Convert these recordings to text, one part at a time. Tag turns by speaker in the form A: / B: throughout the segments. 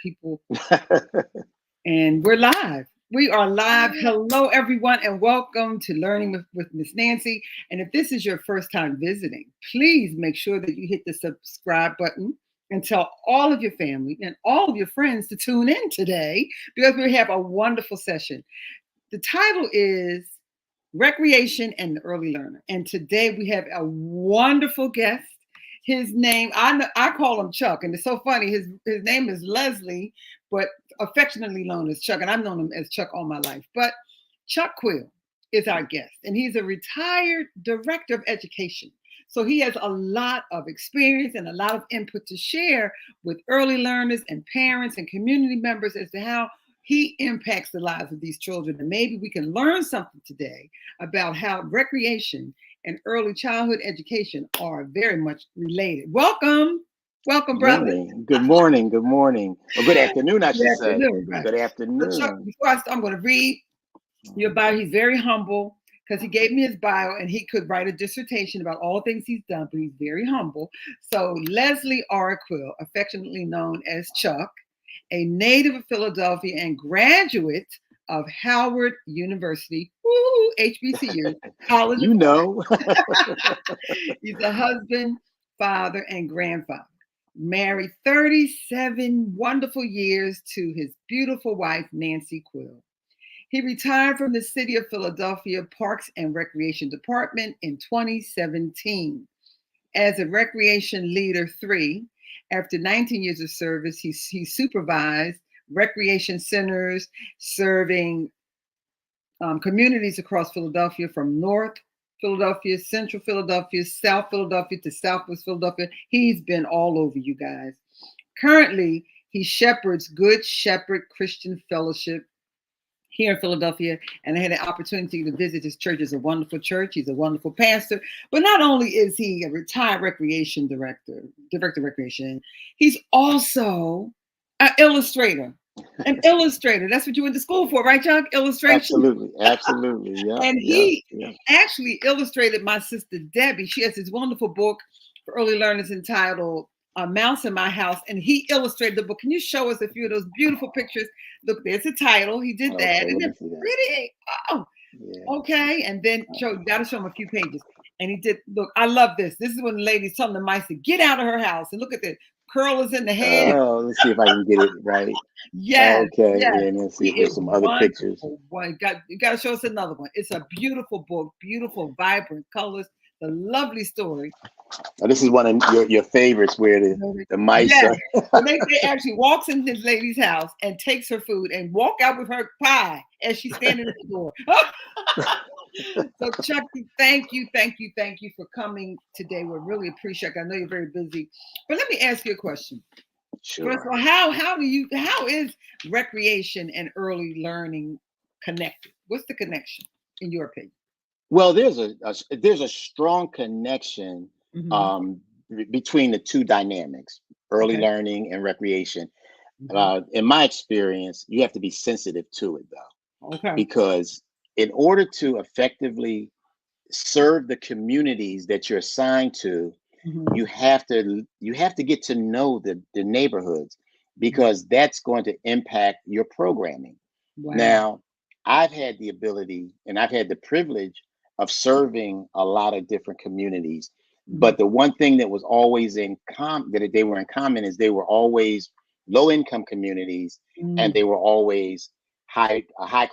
A: people. And we're live. We are live. Hello, everyone, and welcome to Learning with Miss Nancy. And if this is your first time visiting, please make sure that you hit the subscribe button and tell all of your family and all of your friends to tune in today because we have a wonderful session. The title is Recreation and the Early Learner. And today we have a wonderful guest. His name, I call him Chuck, and it's so funny. His name is Leslie, but affectionately known as Chuck, and I've known him as Chuck all my life. But Chuck Quill is our guest, and he's a retired director of education. So he has a lot of experience and a lot of input to share with early learners and parents and community members as to how he impacts the lives of these children. And maybe we can learn something today about how recreation and early childhood education are very much related. Welcome, brother.
B: Good morning. Well, good afternoon, I should say.
A: Right.
B: Good afternoon.
A: So Chuck, before I start, I'm going to read your bio. He's very humble because he gave me his bio and he could write a dissertation about all the things he's done, but he's very humble. So Leslie R. Quill, affectionately known as Chuck, a native of Philadelphia and graduate of Howard University, HBCU, College.
B: You know.
A: He's a husband, father, and grandfather. Married 37 wonderful years to his beautiful wife, Nancy Quill. He retired from the City of Philadelphia Parks and Recreation Department in 2017. As a Recreation Leader 3, after 19 years of service, he supervised recreation centers serving communities across Philadelphia, from North Philadelphia, Central Philadelphia, South Philadelphia to Southwest Philadelphia. He's been all over, you guys. Currently, he shepherds Good Shepherd Christian Fellowship here in Philadelphia, and I had an opportunity to visit his church. It's a wonderful church. He's a wonderful pastor. But not only is he a retired recreation director of recreation, he's also an illustrator. That's what you went to school for, right, Chuck? Illustration.
B: Absolutely. Yeah.
A: And he actually illustrated my sister Debbie. She has this wonderful book for early learners entitled A Mouse in My House, and he illustrated the book. Can you show us a few of those beautiful pictures? Look, there's the title. He did that.
B: Okay,
A: Isn't it pretty? Oh, yeah. Okay. And then gotta show him a few pages. And he did, look, I love this. This is when the lady's telling the mice to get out of her house. And look at this. Curl is in the head.
B: Oh, let's see if I can get it right.
A: Yes.
B: Okay.
A: Yes.
B: Yeah, let's see if there's some other pictures.
A: You got to show us another one. It's a beautiful book, beautiful, vibrant colors, a lovely story.
B: Oh, this is one of your favorites where the mice are.
A: So they actually walks in this lady's house and takes her food and walk out with her pie as she's standing at the door. So Chuck, thank you for coming today. We really appreciate it. I know you're very busy, but let me ask you a question.
B: Sure.
A: First of all, how is recreation and early learning connected? What's the connection in your opinion?
B: Well, there's a strong connection between the two dynamics, early learning and recreation. In my experience, you have to be sensitive to it though, because in order to effectively serve the communities that you're assigned to, you have to get to know the neighborhoods, because that's going to impact your programming. Wow. Now, I've had the ability and I've had the privilege of serving a lot of different communities, but the one thing that was always in common, that they were in common, is they were always low-income communities, and they were always high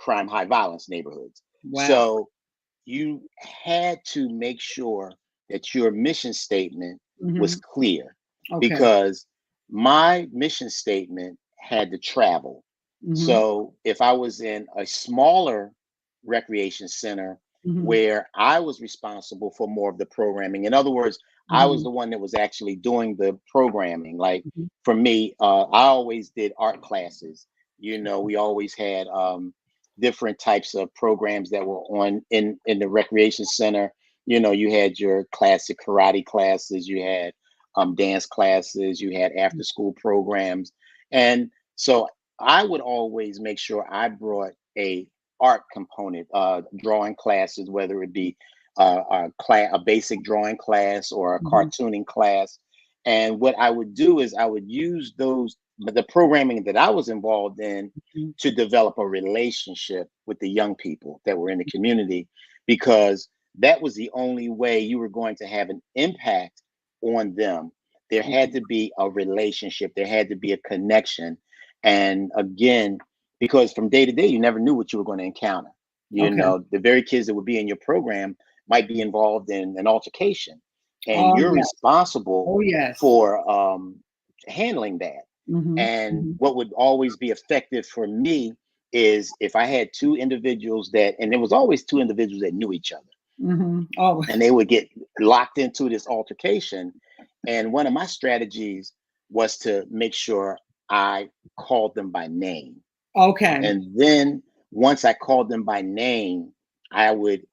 B: crime, high violence neighborhoods. Wow. So you had to make sure that your mission statement was clear, because my mission statement had to travel. So if I was in a smaller recreation center where I was responsible for more of the programming, in other words, I was the one that was actually doing the programming. Like for me, I always did art classes. You know, we always had different types of programs that were on in the recreation center. You know, you had your classic karate classes, you had dance classes, you had after school programs. And so I would always make sure I brought a art component, drawing classes, whether it be a basic drawing class or a cartooning class. And what I would do is I would use those the programming that I was involved in
A: Mhm.
B: to develop a relationship with the young people that were in the community, because that was the only way you were going to have an impact on them. There had
A: Okay.
B: to be a relationship, there had to be a connection. And again, because from day to day, you never knew what you were going to encounter. You
A: Okay.
B: know, the very kids that would be in your program might be involved in an altercation, and
A: Oh
B: you're
A: yes.
B: responsible
A: Oh yes.
B: for handling that.
A: Mm-hmm.
B: And
A: Mm-hmm.
B: what would always be effective for me is if I had two individuals that, and there was always two individuals that knew each other,
A: Mm-hmm. Oh.
B: and they would get locked into this altercation. And one of my strategies was to make sure I called them by name.
A: Okay.
B: And then once I called them by name, I would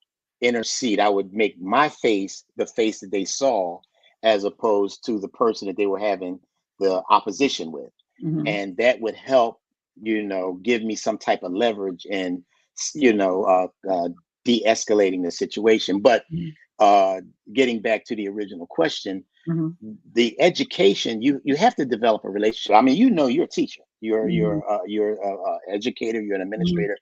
B: intercede. I would make my face the face that they saw, as opposed to the person that they were having the opposition with.
A: Mm-hmm.
B: And that would help, give me some type of leverage and, de-escalating the situation. But uh, getting back to the original question,
A: Mm-hmm.
B: the education, you have to develop a relationship. I mean, you're a teacher,
A: Mm-hmm.
B: you're a educator, you're an
A: Mm-hmm.
B: administrator,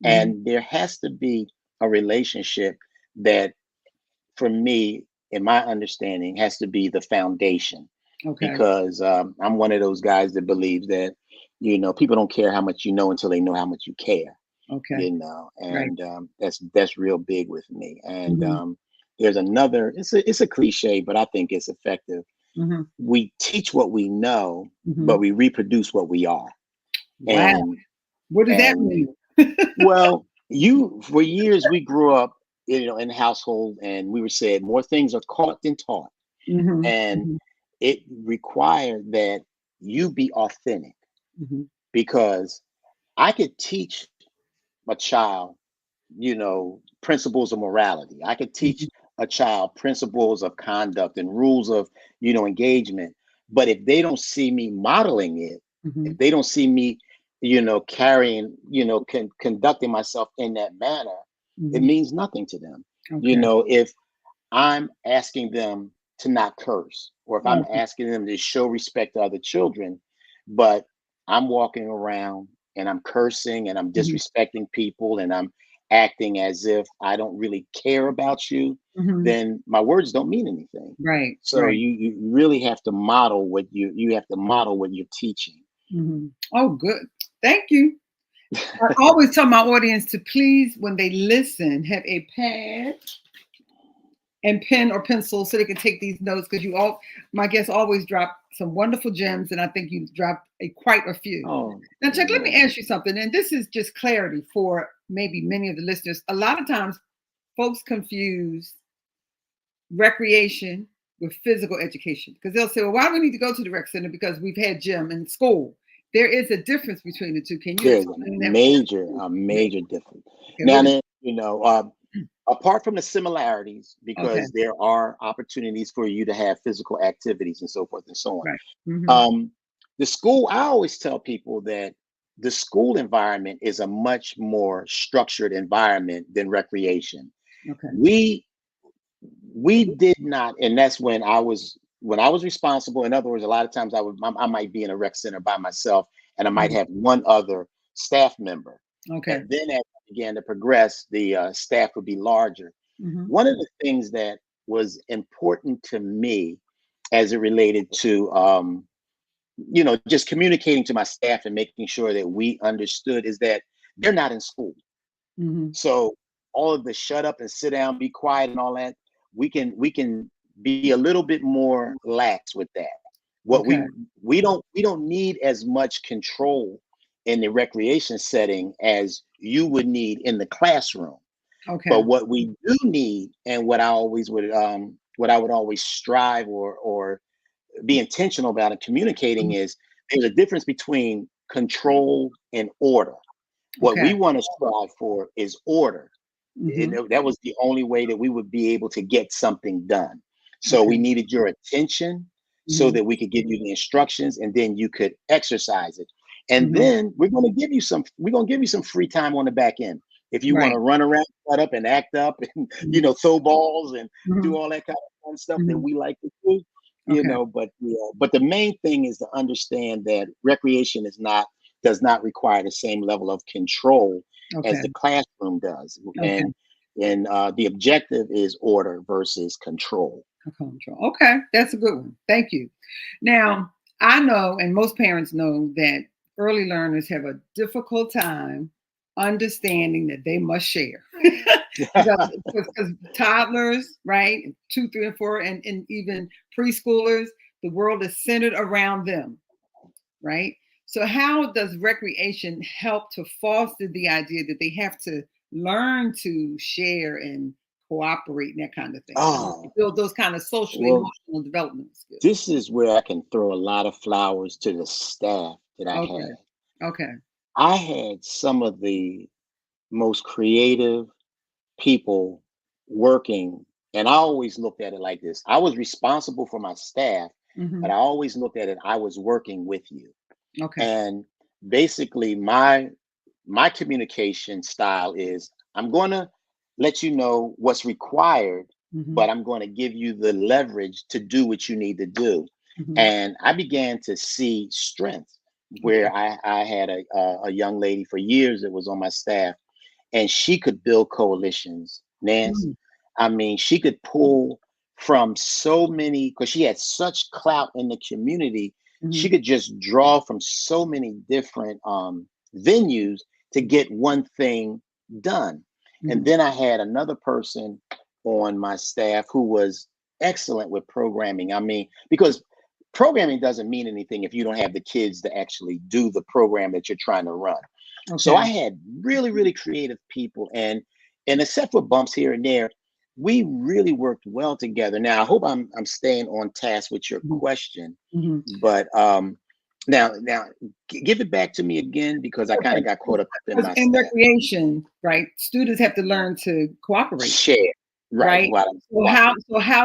A: Mm-hmm.
B: and there has to be a relationship that, for me, in my understanding, has to be the foundation.
A: Okay.
B: Because I'm one of those guys that believes that, people don't care how much you know until they know how much you care.
A: Okay. Right.
B: And that's real big with me. And
A: Mm-hmm.
B: there's another. It's a cliche, but I think it's effective.
A: Mm-hmm.
B: We teach what we know,
A: Mm-hmm.
B: but we reproduce what we are.
A: Wow.
B: And
A: What does that
B: and
A: mean?
B: well, you for years we grew up, in a household, and we were said more things are caught than taught,
A: Mm-hmm.
B: and
A: Mm-hmm.
B: it required that you be authentic,
A: Mm-hmm.
B: because I could teach a child, principles of morality. I could teach a child principles of conduct and rules of, engagement. But if they don't see me modeling it,
A: Mm-hmm.
B: if they don't see me, carrying, conducting myself in that manner, it
A: Mm-hmm.
B: means nothing to them.
A: Okay.
B: If I'm asking them to not curse, or if I'm
A: Okay.
B: asking them to show respect to other children, but I'm walking around and I'm cursing and I'm
A: Mm-hmm.
B: disrespecting people and I'm acting as if I don't really care about you,
A: Mm-hmm.
B: then my words don't mean anything.
A: Right.
B: So
A: Right.
B: you really have to model what you have to model what you're teaching.
A: Mm-hmm. Oh, good. Thank you. I always tell my audience to please, when they listen, have a pad and pen or pencil so they can take these notes, because my guests always drop some wonderful gems, and I think you dropped quite a few.
B: Oh,
A: Now, Chuck, let me
B: amen.
A: ask you something, and this is just clarity for maybe many of the listeners. A lot of times, folks confuse recreation with physical education, because they'll say, well, why do we need to go to the rec center? Because we've had gym in school. There is a difference between the two. Can you
B: There's
A: explain that for us?
B: a major difference.
A: Okay,
B: Now
A: what is
B: then, apart from the similarities,
A: okay,
B: because there are opportunities for you to have physical activities and so forth and so on.
A: right. Mm-hmm.
B: Um, the school, I always tell people that the school environment is a much more structured environment than recreation.
A: Okay.
B: We we did not, and that's when I was responsible. In other words, a lot of times I might be in a rec center by myself, and I might
A: Mhm.
B: have one other staff member.
A: Okay.
B: And then as I began to progress, the staff would be larger.
A: Mm-hmm.
B: One of the things that was important to me as it related to just communicating to my staff and making sure that we understood is that they're not in school.
A: Mm-hmm.
B: So all of the shut up and sit down, be quiet and all that, we can be a little bit more lax with that. What
A: Okay.
B: we don't need as much control in the recreation setting as you would need in the classroom. But
A: Okay.
B: what we do need, and what I would always strive or be intentional about in communicating, is there's a difference between control and order. What
A: Okay.
B: we want to strive for is order.
A: Mm-hmm.
B: That was the only way that we would be able to get something done. So we
A: Okay.
B: needed your attention so
A: Mm-hmm.
B: that we could give you the instructions, and then you could exercise it. And
A: Mm-hmm.
B: then we're going to give you some free time on the back end. If you want
A: Right.
B: to run around, cut up and act up and
A: Mm-hmm.
B: throw balls and
A: Mm-hmm.
B: do all that kind of fun stuff that
A: Mm-hmm.
B: we like to do,
A: Okay.
B: But the main thing is to understand that recreation does not require the same level of control as
A: Okay.
B: the classroom does,
A: Okay.
B: and the objective is order versus control.
A: Control. Okay, that's a good one. Thank you. Now, I know, and most parents know, that early learners have a difficult time understanding that they must share. Because toddlers, right, 2, 3, and 4, and even preschoolers, the world is centered around them, right? So, how does recreation help to foster the idea that they have to learn to share and cooperate and that kind of thing?
B: Oh,
A: Build those kind of social,
B: well,
A: emotional development skills.
B: this is where I can throw a lot of flowers to the staff that I
A: Okay.
B: had.
A: Okay.
B: I had some of the most creative people working, and I always looked at it like this. I was responsible for my staff, but
A: Hmm.
B: I always looked at it, I was working with you.
A: Okay.
B: And basically my communication style is I'm going to let you know what's required,
A: Hmm.
B: but I'm going to give you the leverage to do what you need to do.
A: Hmm.
B: And I began to see strength
A: Okay.
B: where I had a young lady for years that was on my staff, and she could build coalitions, Nance.
A: Mm.
B: I mean, she could pull from so many, because she had such clout in the community. She
A: Hmm.
B: could just draw from so many different venues to get one thing done. And
A: Hmm.
B: then I had another person on my staff who was excellent with programming. I mean, because programming doesn't mean anything if you don't have the kids to actually do the program that you're trying to run. So I
A: Okay.
B: had really, really creative people, and except for bumps here and there, we really worked well together. Now I hope I'm staying on task with your
A: Hmm.
B: question,
A: Hmm.
B: but now give it back to me again because I kind
A: Okay.
B: of got caught up in
A: Because
B: my
A: in
B: staff.
A: recreation, right, students have to learn to cooperate,
B: Share, right?
A: right?
B: While I'm
A: So how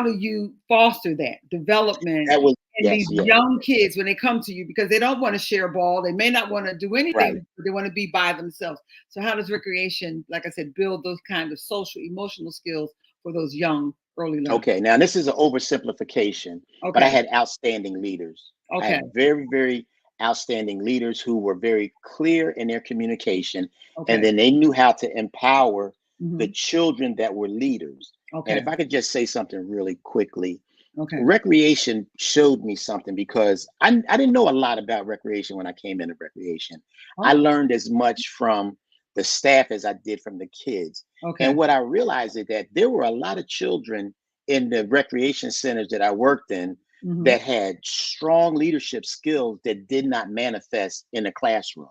B: cooperating.
A: do you foster that development
B: That was
A: in these
B: yes,
A: young kids when they come to you because they don't want to share a ball, they may not want to do
B: right.
A: anything, but they want to be by themselves. So how does recreation, like I said, build those kind of social emotional skills for those young early learners?
B: Okay, now this is an oversimplification, but I
A: Okay.
B: had outstanding leaders. I
A: Okay.
B: had very, very outstanding leaders who were very clear in their communication, and
A: Okay.
B: then they knew how to empower the
A: Hmm.
B: children that were leaders. And
A: Okay.
B: if I could just say something really quickly,
A: Okay.
B: recreation showed me something because I didn't know a lot about recreation when I came into recreation. I
A: Oh.
B: learned as much from the staff as I did from the kids.
A: Okay.
B: And what I realized is that there were a lot of children in the recreation centers that I worked in
A: Hmm.
B: that had strong leadership skills that did not manifest in the classroom.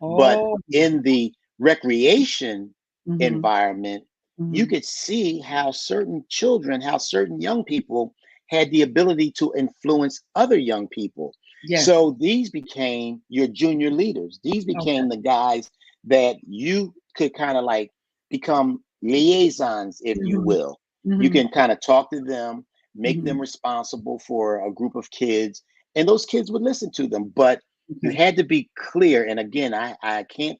B: But
A: Oh.
B: in the recreation
A: Hmm.
B: environment, you
A: Hmm.
B: could see how certain children, how certain young people had the ability to influence other young people.
A: Yes.
B: So these became your junior leaders. These
A: Okay.
B: became the guys that you could kind of like become liaisons, if you
A: Hmm.
B: will. You
A: Hmm.
B: can kind of talk to them, make them
A: Hmm.
B: responsible for a group of kids, and those kids would listen to them. But you
A: Okay.
B: had to be clear. And again, I can't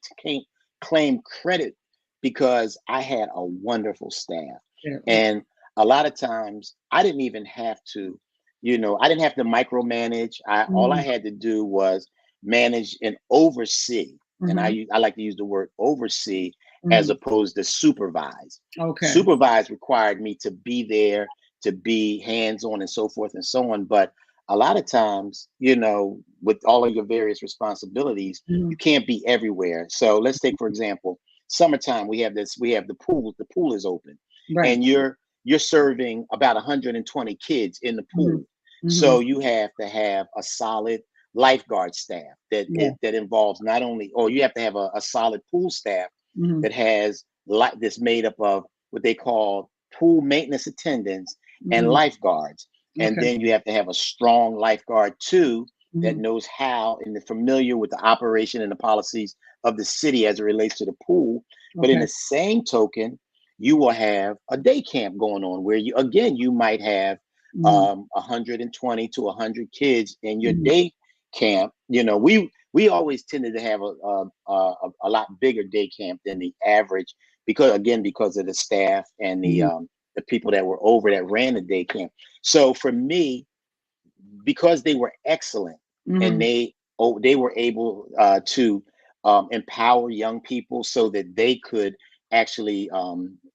B: claim credit because I had a wonderful staff.
A: Yeah. Okay.
B: And a lot of times I didn't even have to, I didn't have to micromanage. All I
A: Mhm,
B: had to do was manage and oversee. And
A: mhm,
B: I like to use the word oversee as
A: mhm.
B: opposed to supervise.
A: Okay.
B: Supervise required me to be there, to be hands on, and so forth and so on. But a lot of times, with all of your various responsibilities,
A: Mhm.
B: you can't be everywhere. So let's take, for example, summertime. We have the pool. The pool is open,
A: Right.
B: and you're serving about 120 kids in the
A: Mhm,
B: pool. So
A: mhm.
B: you have to have a solid lifeguard staff
A: Yeah.
B: that involves not only, or you have to have a solid pool staff
A: Mhm,
B: that has like this made up of what they call pool maintenance attendants and
A: mhm.
B: lifeguards. And
A: Okay.
B: then you have to have a strong lifeguard too that
A: Mhm.
B: knows how and is familiar with the operation and the policies of the city as it relates to the pool. But in
A: Okay.
B: the same token, you will have a day camp going on where you might have
A: Mhm,
B: 120 to 100 kids in your
A: mhm.
B: day camp. We always tended to have a lot bigger day camp than the average because of the staff and
A: Mhm.
B: the people that were over that ran the day camp. So for me, because they were excellent, and they were able to empower young people so that they could actually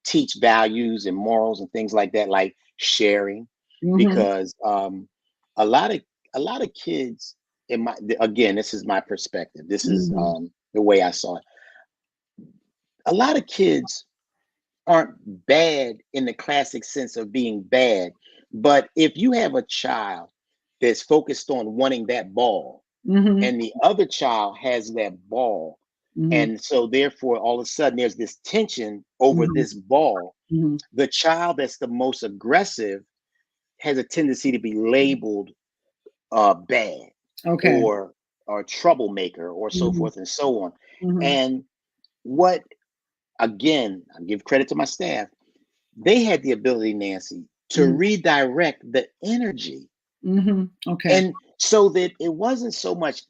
B: teach values and morals and things like that, like sharing. Because a lot of kids, in my, again, this is my perspective, this is the way I saw it. A lot of kids aren't bad in the classic sense of being bad, but if you have a child that's focused on wanting that ball, and the other child has that ball, and so therefore all of a sudden there's this tension over this ball, the child that's the most aggressive has a tendency to be labeled bad, or troublemaker, or so forth and so on. And what, again, I give credit to my staff, they had the ability, Nancy, to redirect the energy. And so that it wasn't so much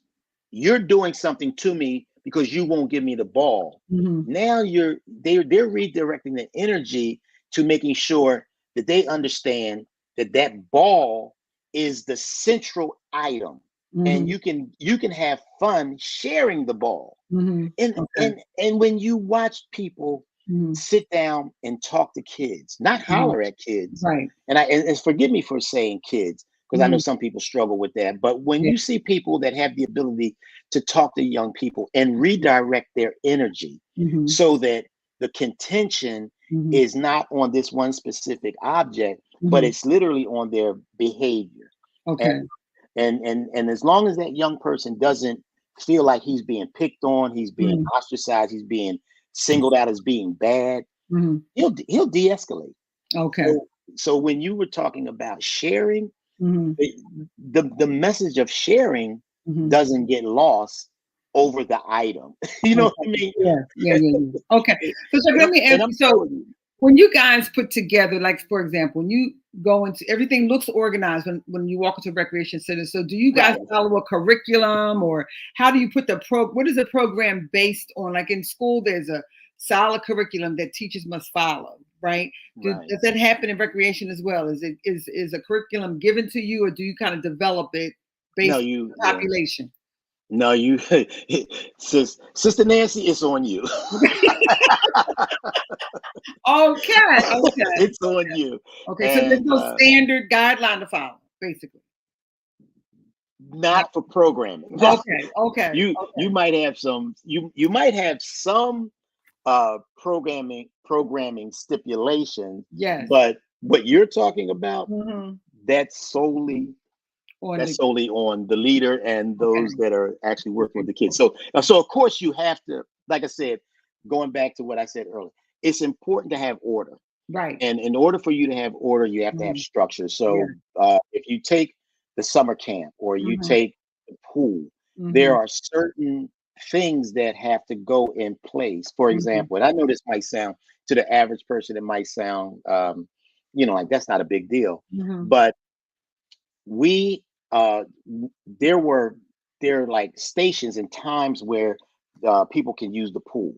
B: you're doing something to me because you won't give me the ball. Now they're redirecting the energy to making sure that they understand that that ball is the central item, and you can have fun sharing the ball. And when you watch people sit down and talk to kids, not holler at kids, and forgive me for saying kids, because I know some people struggle with that, but when you see people that have the ability to talk to young people and redirect their energy so that the contention is not on this one specific object, but it's literally on their behavior. And as long as that young person doesn't feel like he's being picked on, he's being ostracized, he's being singled out as being bad, he'll de-escalate. So when you were talking about sharing, the message of sharing doesn't get lost over the item. You know what I mean?
A: Yeah. Okay. So let me ask you. So when you guys put together, like for example, when you go into, everything looks organized when you walk into a recreation center. So do you guys follow a curriculum, or how do you put what is the program based on? Like in school, there's a solid curriculum that teachers must follow, right? Does that happen in recreation as well? Is a curriculum given to you, or do you kind of develop it based on the population?
B: No, you, Sister Nancy, it's on you. It's on you.
A: Okay, so there's no standard guideline to follow, basically.
B: Not for programming.
A: Okay.
B: You might have some. You might have some programming stipulations.
A: Yes.
B: But what you're talking about, that's solely on the leader and those that are actually working with the kids. So of course you have to, like I said, going back to what I said earlier, it's important to have order.
A: Right.
B: And in order for you to have order, you have to have structure. So if you take the summer camp, or you take the pool, there are certain things that have to go in place. For example, and I know this might sound, to the average person, it might sound, like that's not a big deal, but there are like stations and times where people can use the pool.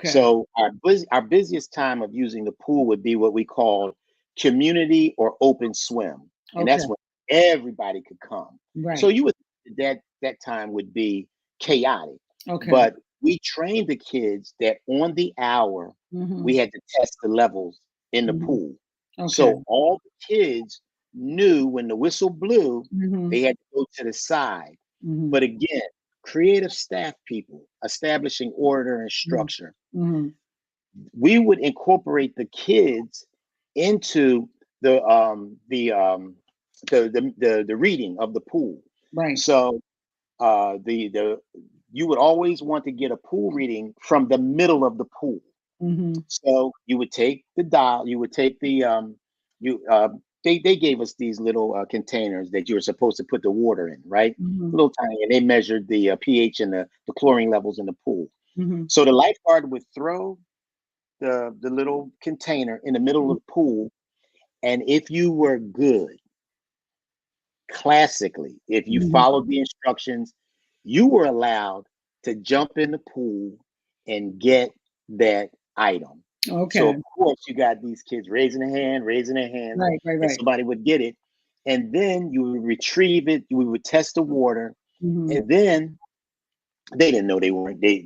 B: So our busiest time of using the pool would be what we call community or open swim, and that's when everybody could come. So you would, that time would be chaotic. But we trained the kids that on the hour we had to test the levels in the pool. So all the kids knew when the whistle blew, they had to go to the side. But again, creative staff people establishing order and structure. We would incorporate the kids into the reading of the pool. So you would always want to get a pool reading from the middle of the pool. So you would take the dial, you would take the they gave us these little containers that you were supposed to put the water in, right? Little tiny, and they measured the pH and the chlorine levels in the pool. So the lifeguard would throw the little container in the middle of the pool, and if you were good, classically, if you followed the instructions, you were allowed to jump in the pool and get that item. So of course you got these kids raising their hand,
A: right.
B: and somebody would get it. and then you would retrieve it. We would test the water, and then they didn't know they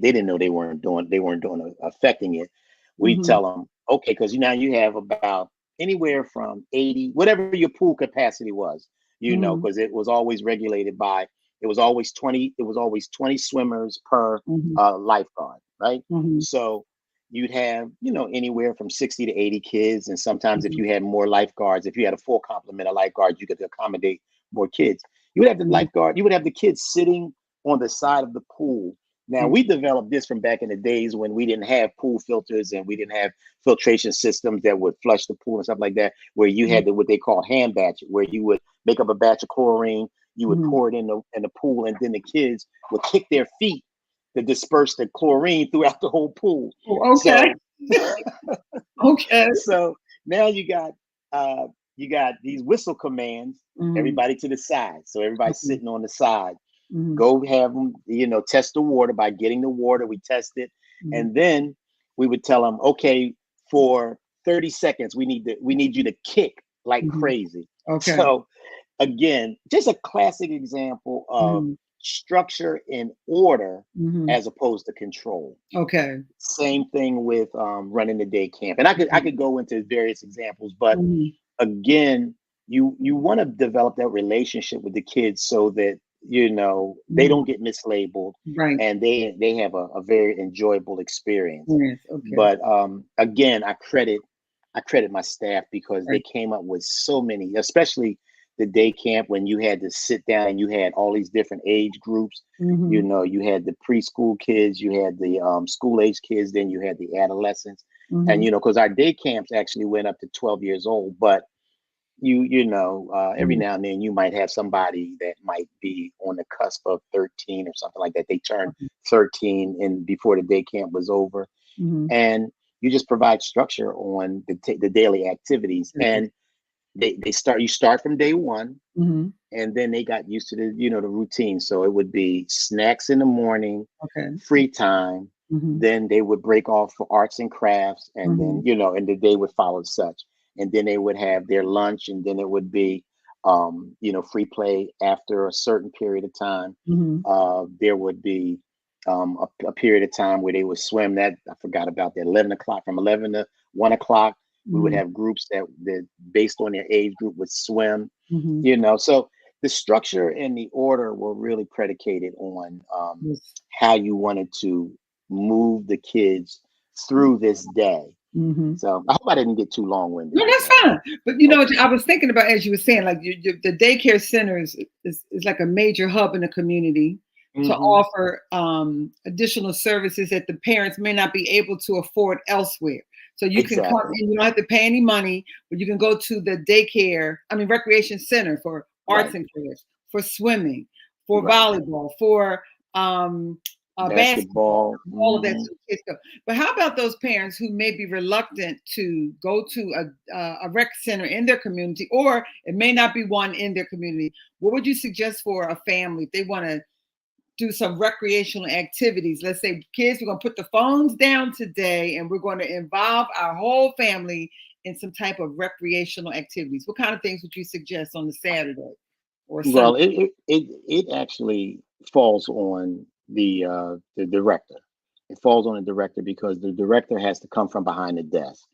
B: didn't know they weren't doing affecting it. We tell them, okay, because now you have about anywhere from 80, whatever your pool capacity was, because it was always regulated by, it was always 20 swimmers per lifeguard, right? So you'd have, anywhere from 60 to 80 kids. And sometimes if you had more lifeguards, if you had a full complement of lifeguards, you could accommodate more kids. You would have the lifeguard, you would have the kids sitting on the side of the pool. Now, we developed this from back in the days when we didn't have pool filters and we didn't have filtration systems that would flush the pool and stuff like that, where you had what they call hand batch, where you would make up a batch of chlorine, you would pour it in the pool, and then the kids would kick their feet to disperse the chlorine throughout the whole pool.
A: Okay.
B: So,
A: okay.
B: So now you got these whistle commands, everybody to the side. So everybody's sitting on the side. Go have them, test the water. By getting the water, we test it. And then we would tell them, okay, for 30 seconds, we need you to kick like crazy.
A: Okay.
B: So again, just a classic example of structure and order as opposed to control.
A: Okay.
B: Same thing with running the day camp. And I could go into various examples, but again, you want to develop that relationship with the kids so that they don't get mislabeled,
A: right,
B: and they have a very enjoyable experience.
A: yes. Okay.
B: But again, I credit my staff because they came up with so many, especially the day camp, when you had to sit down and you had all these different age groups. You had the preschool kids, you had the school age kids, then you had the adolescents, and because our day camps actually went up to 12 years old, but every now and then you might have somebody that might be on the cusp of 13 or something like that. They turned 13 and before the day camp was over, and you just provide structure on the daily activities, and you start from day one, and then they got used to the routine. So it would be snacks in the morning, free time, then they would break off for arts and crafts, and then and the day would follow such. And then they would have their lunch, and then it would be, free play after a certain period of time. There would be a period of time where they would swim. That I forgot about that. 11 o'clock, from 11 to 1 o'clock, we would have groups that based on their age group would swim. So the structure and the order were really predicated on how you wanted to move the kids through this day. So I hope I didn't get too long-winded.
A: No, that's fine. But I was thinking about, as you were saying, like the daycare centers is like a major hub in the community to offer additional services that the parents may not be able to afford elsewhere. So you can come and you don't have to pay any money, but you can go to the recreation center for arts and crafts, for swimming, for volleyball, for basketball, all of that. So kids go. But how about those parents who may be reluctant to go to a rec center in their community, or it may not be one in their community? What would you suggest for a family if they want to do some recreational activities? Let's say, kids, we're going to put the phones down today and we're going to involve our whole family in some type of recreational activities. What kind of things would you suggest on the Saturday or Sunday?
B: Well, it actually falls on the director. It falls on the director because the director has to come from behind the desk.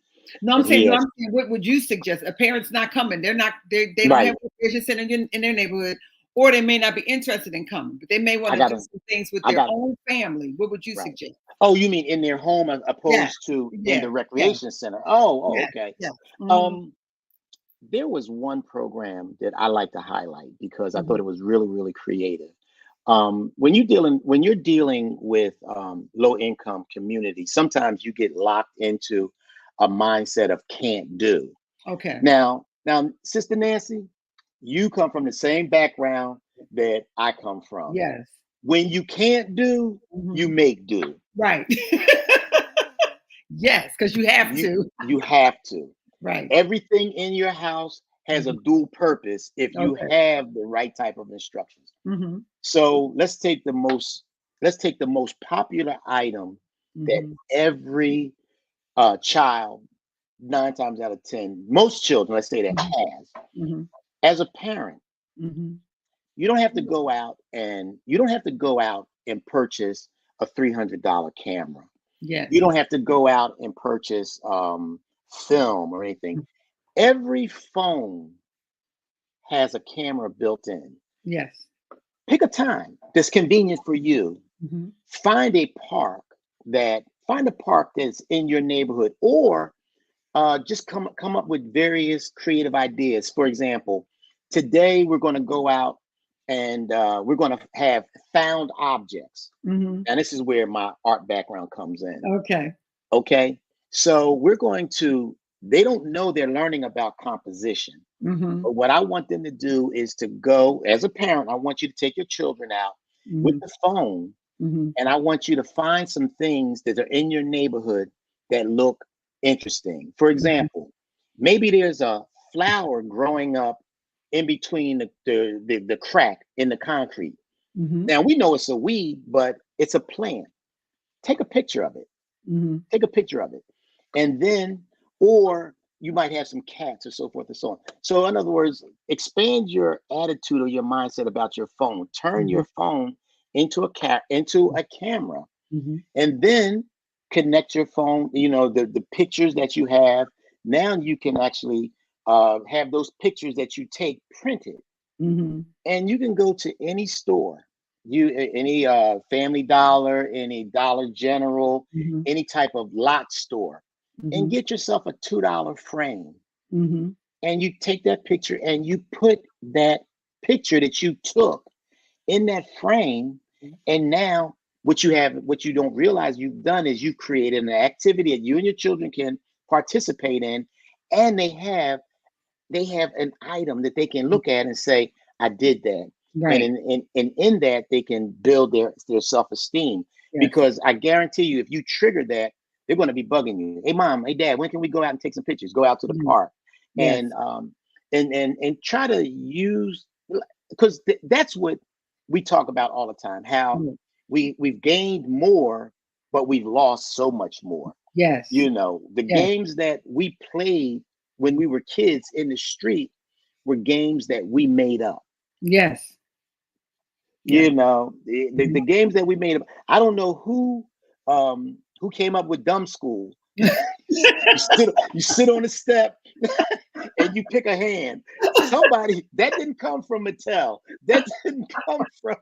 A: No, I'm saying, what would you suggest? A parent's not coming. They don't have a recreation center in their neighborhood, or they may not be interested in coming, but they may want to do some things with their own family. What would you suggest?
B: Oh, you mean in their home as opposed to in the recreation center? Okay.
A: Yeah.
B: There was one program that I like to highlight because I thought it was really, really creative. When you're dealing with low income communities, sometimes you get locked into a mindset of can't do.
A: Okay.
B: Now, Sister Nancy, you come from the same background that I come from.
A: Yes.
B: When you can't do, you make do.
A: Right. Yes, because you have to.
B: You have to.
A: Right.
B: Everything in your house has a dual purpose if you have the right type of instructions. So let's take the most popular item that every child, 9 times out of 10, most children, let's say that has. as a parent,
A: Mm-hmm.
B: you don't have to go out and purchase a $300 camera.
A: Yes.
B: You don't have to go out and purchase film or anything. Every phone has a camera built in.
A: Yes.
B: Pick a time that's convenient for you.
A: Mm-hmm.
B: Find a park that's in your neighborhood, or just come up with various creative ideas. For example, today we're going to go out and we're going to have found objects.
A: Mm-hmm.
B: And this is where my art background comes in.
A: Okay.
B: Okay. So they don't know they're learning about composition.
A: Mm-hmm.
B: But what I want them to do is to go, as a parent, I want you to take your children out with the phone,
A: Mm-hmm.
B: and I want you to find some things that are in your neighborhood that look interesting. For example, maybe there's a flower growing up in between the crack in the concrete.
A: Mm-hmm.
B: Now we know it's a weed, but it's a plant. Take a picture of it.
A: Mm-hmm.
B: Take a picture of it. And then, or you might have some cats or so forth and so on. So in other words, expand your attitude or your mindset about your phone. Turn your phone into a camera,
A: Mm-hmm.
B: and then connect your phone, the pictures that you have. Now you can actually have those pictures that you take printed,
A: Mm-hmm.
B: and you can go to any store, any Family Dollar, any Dollar General,
A: Mm-hmm.
B: any type of lot store, and
A: Mm-hmm.
B: get yourself a $2 frame.
A: Mm-hmm.
B: And you take that picture and you put that picture that you took in that frame. And now what you don't realize you've done is you've created an activity that you and your children can participate in, and they have an item that they can look at and say, I did that.
A: Right.
B: And in that they can build their self-esteem.
A: Yes.
B: Because I guarantee you, if you trigger that, they're going to be bugging you. Hey mom, hey dad, when can we go out and take some pictures? Go out to the park.
A: Yes.
B: And try to use, because that's what we talk about all the time, how we've gained more, but we've lost so much more.
A: Yes.
B: The games that we played when we were kids in the street were games that we made up.
A: Yes.
B: The games that we made up. I don't know who came up with dumb school. You sit on a step and you pick a hand. Somebody that didn't come from Mattel. That didn't come from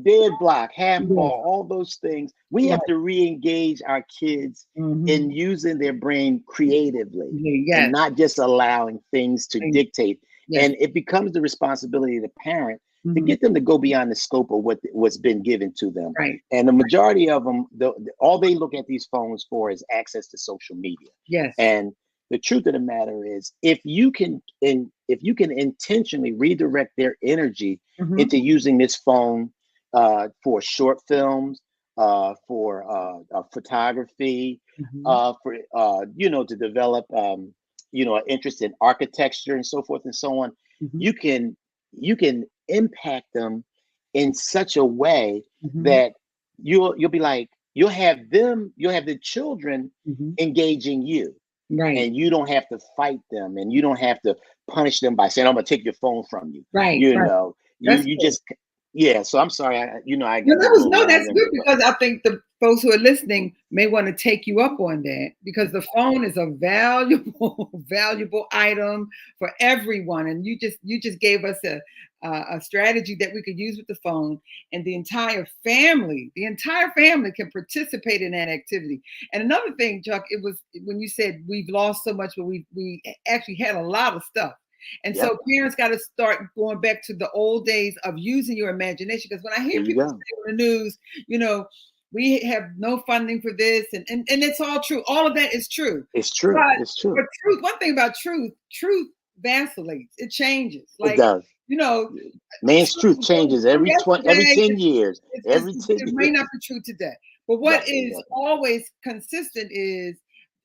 B: dead block, half ball, all those things. We have to re-engage our kids in using their brain creatively and not just allowing things to dictate. And it becomes the responsibility of the parent to get them to go beyond the scope of what's been given to them.
A: Right.
B: And the majority of them, all they look at these phones for is access to social media.
A: Yes.
B: And the truth of the matter is, if you can intentionally redirect their energy into using this phone for short films, for photography, for to develop an interest in architecture and so forth and so on, you can impact them in such a way that you'll be like, you'll have the children engaging you.
A: Right.
B: And you don't have to fight them, and you don't have to punish them by saying, I'm going to take your phone from you.
A: Right.
B: You just, so I'm sorry. That's
A: good, because I think the folks who are listening may want to take you up on that, because the phone is a valuable item for everyone. And you just gave us a strategy that we could use with the phone, and the entire family can participate in that activity. And another thing, Chuck, it was when you said we've lost so much, but we actually had a lot of stuff. And so parents got to start going back to the old days of using your imagination. Because when I hear people say on the news, we have no funding for this, and it's all true. All of that is true.
B: It's true. It's true.
A: But truth, one thing about truth vacillates. It changes.
B: It does. Man's truth changes every 10 years.
A: It may not be true today. But what is always consistent is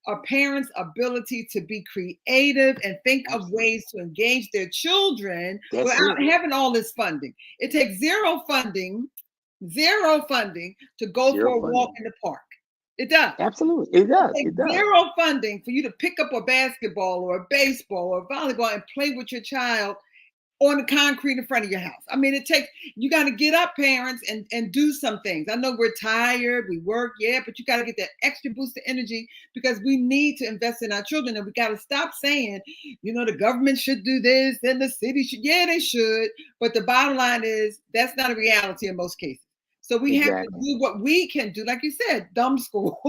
A: a parent's ability to be creative and think of ways to engage their children without having all this funding. It takes zero funding to go for a walk in the park. It does.
B: Absolutely. It does.
A: Take
B: It does.
A: zero funding for you to pick up a basketball or a baseball or a volleyball and play with your child on the concrete in front of your house. I mean, you got to get up, parents, and do some things. I know we're tired, we work, yeah, but you got to get that extra boost of energy because we need to invest in our children. And we got to stop saying, the government should do this and the city should. Yeah, they should. But the bottom line is that's not a reality in most cases. So we have to
B: Exactly.
A: do what we can do. Like you said, dumb school.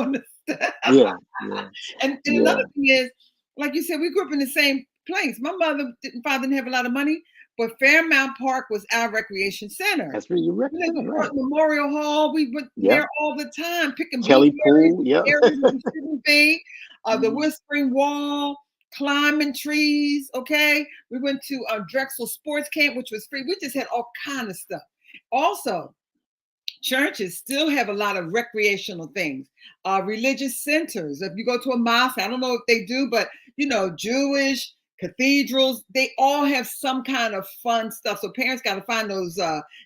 B: Yeah. Yeah.
A: And
B: Yeah.
A: another thing is, like you said, we grew up in the same place. My father didn't have a lot of money, but Fairmount Park was our recreation center.
B: That's where you
A: The
B: represent, right?
A: Memorial Hall, we went
B: Yep.
A: there all the time, picking
B: Kelly
A: blueberries,
B: Pool. Yep.
A: areas we shouldn't be, the
B: Mhm.
A: Whispering Wall, climbing trees. Okay, we went to Drexel Sports Camp, which was free. We just had all kind of stuff. Also, churches still have a lot of recreational things. Religious centers. If you go to a mosque, I don't know if they do, but Jewish cathedrals, they all have some kind of fun stuff. So parents got to find those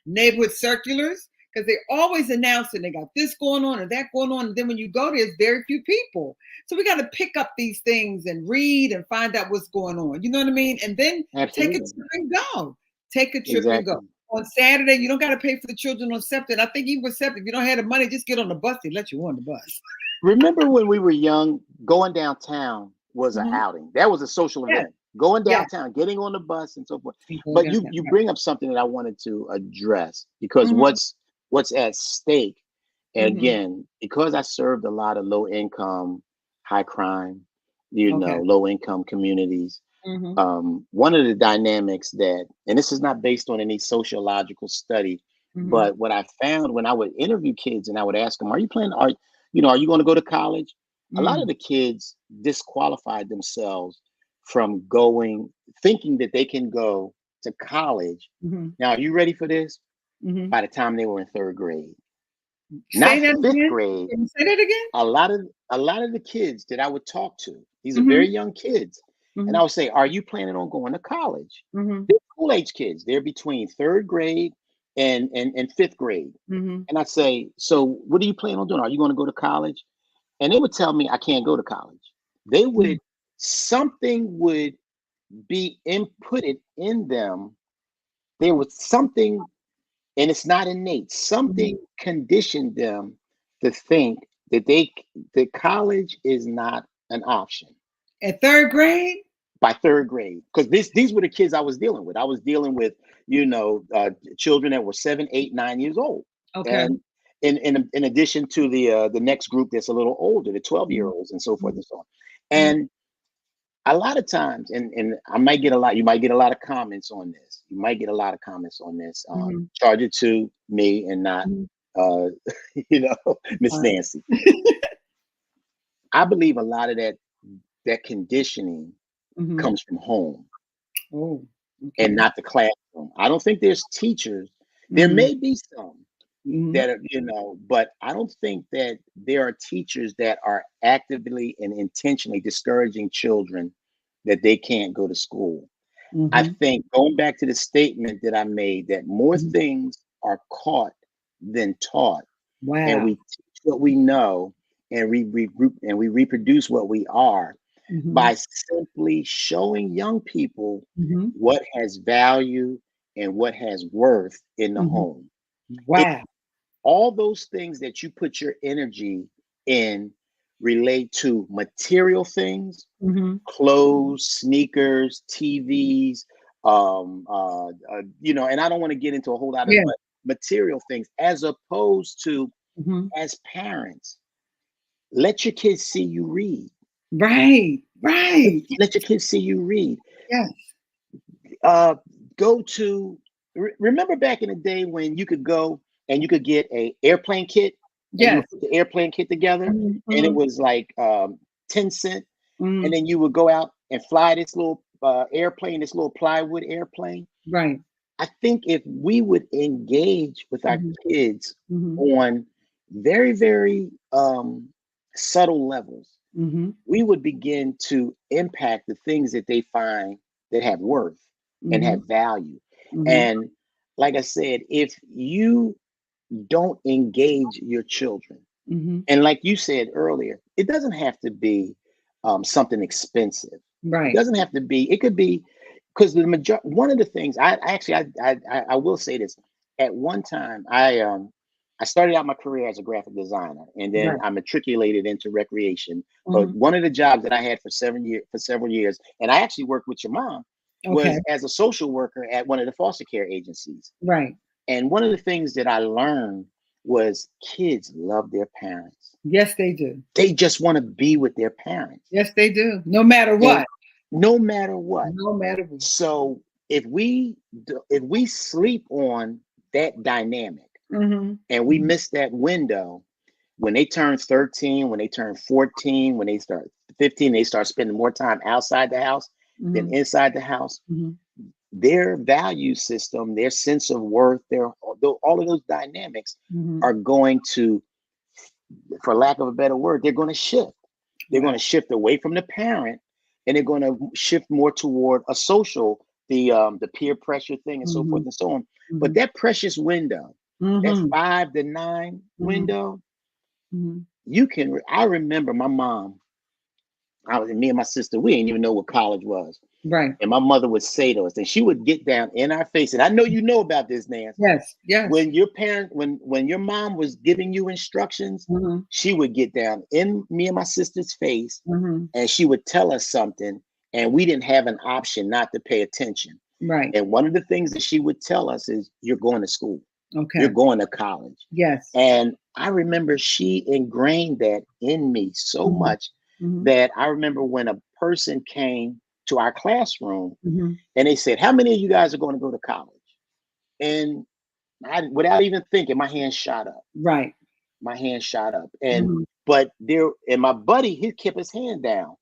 A: neighborhood circulars because they're always announcing they got this going on and that going on. And then when you go there's very few people. So we got to pick up these things and read and find out what's going on. You know what I mean? And then take a
B: Absolutely.
A: trip and go. Take a trip and go.
B: Exactly.
A: On Saturday, you don't got to pay for the children on SEPTA. I think even with SEPTA, if you don't have the money, just get on the bus. They let you on the bus.
B: Remember when we were young, going downtown was an
A: Mhm.
B: outing. That was a social
A: Yeah.
B: event. Going
A: Yeah.
B: downtown, getting on the bus and so forth.
A: People
B: But
A: downtown,
B: you
A: right.
B: bring up something that I wanted to address because
A: Mhm.
B: what's at stake, and
A: Mhm.
B: again, because I served a lot of low income, high crime,
A: Okay.
B: low income communities.
A: Mhm.
B: One of the dynamics that, and this is not based on any sociological study,
A: Mhm.
B: but what I found when I would interview kids and I would ask them, "Are you planning? Are you going to go to college?" A lot of
A: Mm.
B: the kids disqualified themselves from going, thinking that they can go to college.
A: Mhm.
B: Now, are you ready for this?
A: Mhm.
B: By the time they were in third grade,
A: Say
B: not
A: that
B: fifth
A: again.
B: grade.
A: Can you say that again?
B: A lot of the kids that I would talk to, these are very
A: Mhm.
B: young kids, and I
A: Mhm.
B: would say, "Are you planning on going to college?"
A: Mhm.
B: They're school age kids. They're between third grade and fifth grade.
A: Mhm.
B: And I'd say, "So what do you plan on doing? Are you going to go to college?" And they would tell me, "I can't go to college." They
A: Mhm.
B: would Something would be inputted in them. There was something, and it's not innate.
A: Mhm.
B: Something conditioned them to think that college is not an option
A: At third grade?
B: by third grade. Because these were the kids I was dealing with. I was dealing with children that were 7, 8, 9 years old,
A: Okay.
B: and in addition to the next group that's a little older, the 12-year
A: Mhm.
B: olds and so forth
A: Mhm.
B: and so on.
A: Mhm.
B: And a lot of times, and I might get a lot, you might get a lot of comments on this. You might get a lot of comments on this.
A: Mhm.
B: Charge it to me and not,
A: Mhm.
B: uh, you know, Miss
A: Fine.
B: Nancy. I believe a lot of that conditioning
A: Mhm.
B: comes from home
A: Oh,
B: and
A: okay.
B: not the classroom. I don't think there's teachers. There
A: Mhm.
B: may be some
A: Mhm.
B: that are, but I don't think that there are teachers that are actively and intentionally discouraging children that they can't go to school. I
A: Mhm.
B: think going back to the statement that I made that more
A: Mhm.
B: things are caught than taught, and
A: Wow.
B: we teach what we know, and we reproduce what we are
A: Mhm.
B: by simply showing young people
A: Mhm.
B: what has value and what has worth in the
A: Mhm.
B: home. It,
A: Wow.
B: all those things that you put your energy in relate to material things,
A: Mhm.
B: clothes, sneakers, TVs, and I don't want to get into a whole lot of,
A: Yeah.
B: but material things, as opposed to,
A: Mhm.
B: as parents, let your kids see you read.
A: Right. Right.
B: Let your kids see you read.
A: Yes.
B: Uh, go to Remember back in the day when you could go and you could get a airplane kit, and you
A: Yes.
B: would put the airplane kit together,
A: Mhm.
B: and it
A: Mhm.
B: was like 10 cent, and
A: Mhm.
B: then you would go out and fly this little airplane, this little plywood airplane.
A: Right.
B: I think if we would engage with our
A: Mhm.
B: kids
A: Mhm.
B: on very, very subtle levels,
A: Mhm.
B: we would begin to impact the things that they find that have worth and
A: Mhm.
B: have value.
A: Mhm.
B: And like I said, if you don't engage your children, And like you said earlier, it doesn't have to be something expensive. It
A: Right.
B: doesn't have to be. It could be because one of the things I will say this. At one time, I started out my career as a graphic designer, and then
A: Right.
B: I matriculated into recreation. But
A: Mhm.
B: one of the jobs that I had for several years, and I actually worked with your mom,
A: Okay.
B: was as a social worker at one of the foster care agencies.
A: Right.
B: And one of the things that I learned was kids love their parents.
A: Yes, they do.
B: They just want to be with their parents.
A: Yes, they do. No matter
B: And
A: what.
B: no matter what.
A: No matter what.
B: So if we sleep on that dynamic
A: Mhm.
B: and we
A: Mhm.
B: miss that window, when they turn 13, when they turn 14, when they start 15, they start spending more time outside the house than
A: Mhm.
B: inside the house.
A: Mhm.
B: Their value system, their sense of worth, their all of those dynamics
A: Mhm.
B: are going to, for lack of a better word, they're going to shift. They're going
A: Wow.
B: to shift away from the parent, and they're going to shift more toward a social, the peer pressure thing, and so forth
A: Mhm.
B: and so on. But
A: Mhm.
B: that precious window, that
A: Mhm.
B: 5 to 9
A: Mhm.
B: window,
A: Mhm.
B: you can. I remember my mom. Me and my sister. We didn't even know what college was.
A: Right.
B: And my mother would say to us, and she would get down in our face. And I know you know about this, Nance.
A: Yes. Yes.
B: When your mom was giving you instructions,
A: Mhm.
B: she would get down in me and my sister's face,
A: Mhm.
B: and she would tell us something, and we didn't have an option not to pay attention.
A: Right.
B: And one of the things that she would tell us is, "You're going to school. You're
A: Okay.
B: going to college."
A: Yes.
B: And I remember she ingrained that in me so
A: Mhm.
B: much
A: Mhm.
B: that I remember when a person came to our classroom
A: Mhm.
B: and they said, "How many of you guys are going to go to college?" And without even thinking, my hand shot up.
A: Right.
B: My hand shot up. And
A: Mhm.
B: but there, and my buddy, he kept his hand down,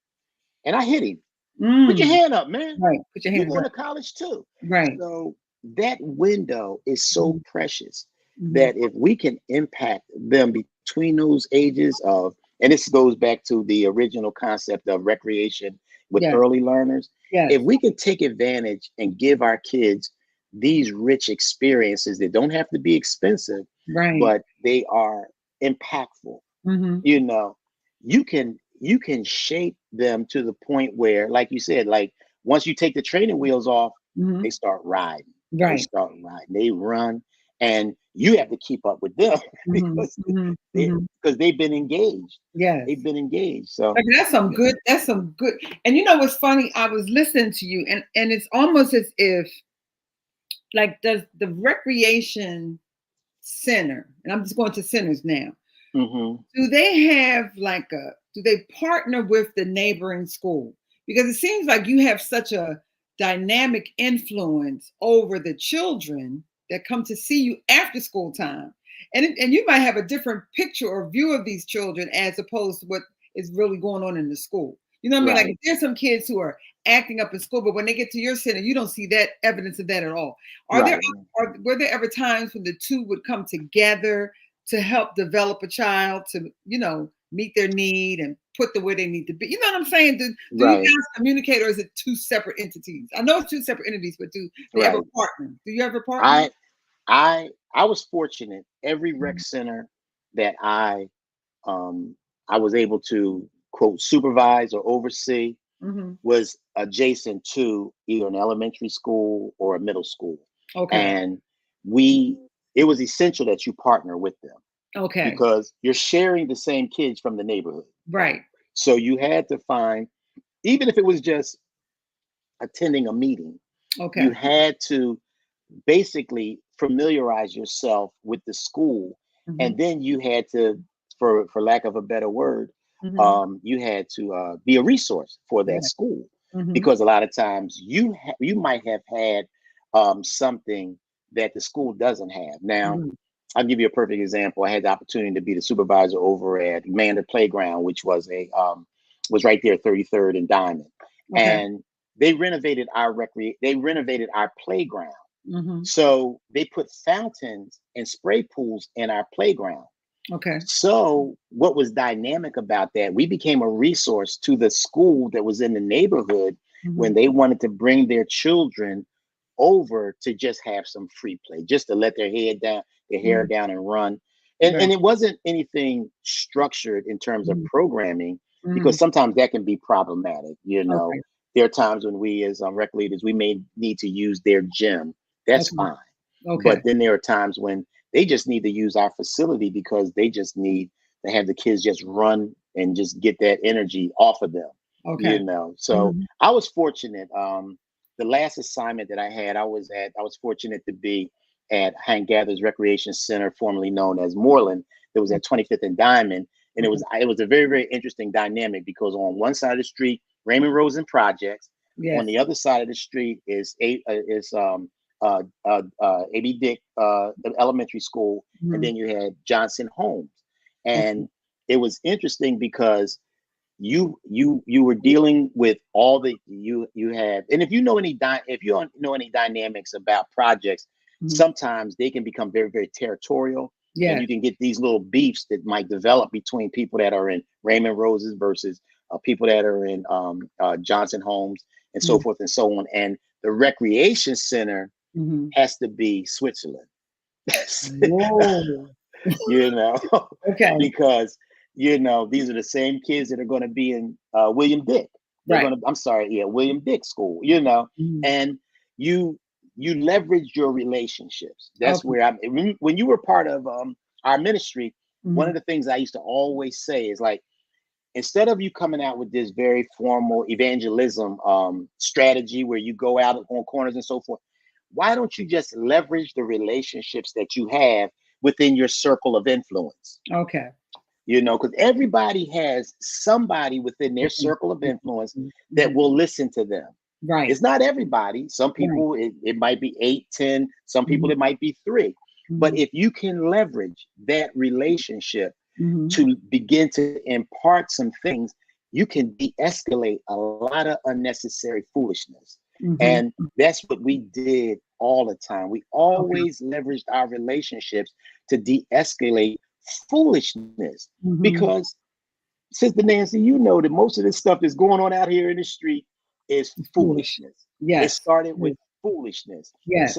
B: and I hit him. Put your
A: Mm.
B: hand up, man.
A: Right. Put your
B: You're
A: hands
B: going
A: up.
B: to college too.
A: Right.
B: So that window is so
A: Mhm.
B: precious
A: Mhm.
B: that if we can impact them between those ages of, and this goes back to the original concept of recreation with
A: Yes.
B: early learners,
A: Yes.
B: if we can take advantage and give our kids these rich experiences that don't have to be expensive,
A: Right.
B: but they are impactful,
A: Mhm.
B: you know, you can shape them to the point where, like you said, like once you take the training wheels off, they
A: Mhm.
B: start riding. They
A: Right.
B: start riding. They run, and you have to keep up with them
A: Mhm.
B: because
A: Mhm.
B: they
A: Mhm.
B: because they've been engaged.
A: Yes.
B: They've been engaged. So
A: Like, that's some
B: yeah.
A: good. That's some good. And you know what's funny? I was listening to you, and it's almost as if, like, does the recreation center, and I'm just going to centers now,
B: Hmm.
A: do they have like a, do they partner with the neighboring school? Because it seems like you have such a dynamic influence over the children that come to see you after school time. And you might have a different picture or view of these children as opposed to what is really going on in the school. You know what I mean? Like,
B: Right.
A: if there's some kids who are acting up in school, but when they get to your center, you don't see that evidence of that at all. Are there
B: Right.
A: were there ever times when the two would come together to help develop a child to, meet their need and put them where they need to be? You know what I'm saying? Do you
B: Right.
A: guys communicate, or is it two separate entities? I know it's two separate entities, but do they ever
B: Right.
A: partner? Do you ever partner?
B: I i i was fortunate. Every rec
A: Mhm.
B: center that um I was able to quote supervise or oversee
A: Mhm.
B: was adjacent to either an elementary school or a middle school.
A: Okay.
B: And we it was essential that you partner with them
A: Okay.
B: because you're sharing the same kids from the neighborhood.
A: Right.
B: So you had to find, even if it was just attending a meeting, you
A: Okay.
B: had to basically familiarize yourself with the school.
A: Mhm.
B: And then you had to, for lack of a better word,
A: Mhm.
B: you had to be a resource for that
A: Yeah.
B: school,
A: Mhm.
B: because a lot of times you might have had something that the school doesn't have. Now
A: Mhm.
B: I'll give you a perfect example. I had the opportunity to be the supervisor over at Mander Playground, which was right there, 33rd and Diamond,
A: Okay.
B: and they renovated our playground.
A: Mhm.
B: So they put fountains and spray pools in our playground.
A: Okay.
B: So what was dynamic about that? We became a resource to the school that was in the neighborhood when
A: Mhm.
B: they wanted to bring their children over to just have some free play, just to let their hair
A: Mhm.
B: down and run. And it wasn't anything structured in terms of programming,
A: Mhm.
B: because sometimes that can be problematic.
A: Okay.
B: There are times when we as rec leaders, we may need to use their gym. That's
A: Okay.
B: fine.
A: Okay.
B: But then there are times when they just need to use our facility because they just need to have the kids just run and just get that energy off of them.
A: Okay.
B: So
A: Mhm.
B: I was fortunate. The last assignment that I had, I was fortunate to be at Hank Gathers Recreation Center, formerly known as Moreland. It was at 25th and Diamond, and
A: Okay.
B: it was a very, very interesting dynamic, because on one side of the street, Raymond Rosen Projects. On
A: Yes.
B: the other side of the street A.B. Dick Elementary School, and
A: Mhm.
B: then you had Johnson Homes.
A: Okay.
B: And it was interesting because you were dealing with all the you have, and if you know if you don't know any dynamics about projects,
A: Mhm.
B: sometimes they can become very, very territorial, and
A: Yes.
B: you can get these little beefs that might develop between people that are in Raymond Roses versus people that are in Johnson Homes, and so
A: Mhm.
B: forth and so on. And the recreation center
A: Mhm.
B: has to be Switzerland.
A: Whoa.
B: you know,
A: Okay.
B: because these are the same kids that are going to be in William Dick. They're
A: Right.
B: going to, I'm sorry, yeah, William Dick School.
A: Mhm.
B: And you you leverage your relationships. That's
A: Okay.
B: where when you were part of our ministry. One
A: Mhm.
B: of the things I used to always say is, like, instead of you coming out with this very formal evangelism strategy where you go out on corners and so forth, why don't you just leverage the relationships that you have within your circle of influence?
A: Okay.
B: Because everybody has somebody within their
A: Mhm.
B: circle of influence
A: Mhm.
B: that
A: Mhm.
B: will listen to them.
A: Right.
B: It's not everybody. Some
A: Right.
B: people, it might be 8, 10. Some people,
A: Mhm.
B: it might be 3. But
A: Mhm.
B: if you can leverage that relationship
A: Mhm.
B: to begin to impart some things, you can de-escalate a lot of unnecessary foolishness.
A: Mhm.
B: And that's what we did all the time. We
A: Okay.
B: always leveraged our relationships to de-escalate foolishness.
A: Mhm.
B: Because, Sister Nancy, you know that most of this stuff that's going on out here in the street is
A: It's foolish.
B: foolishness. It
A: Yes.
B: started with
A: Yes.
B: foolishness. So
A: Yes.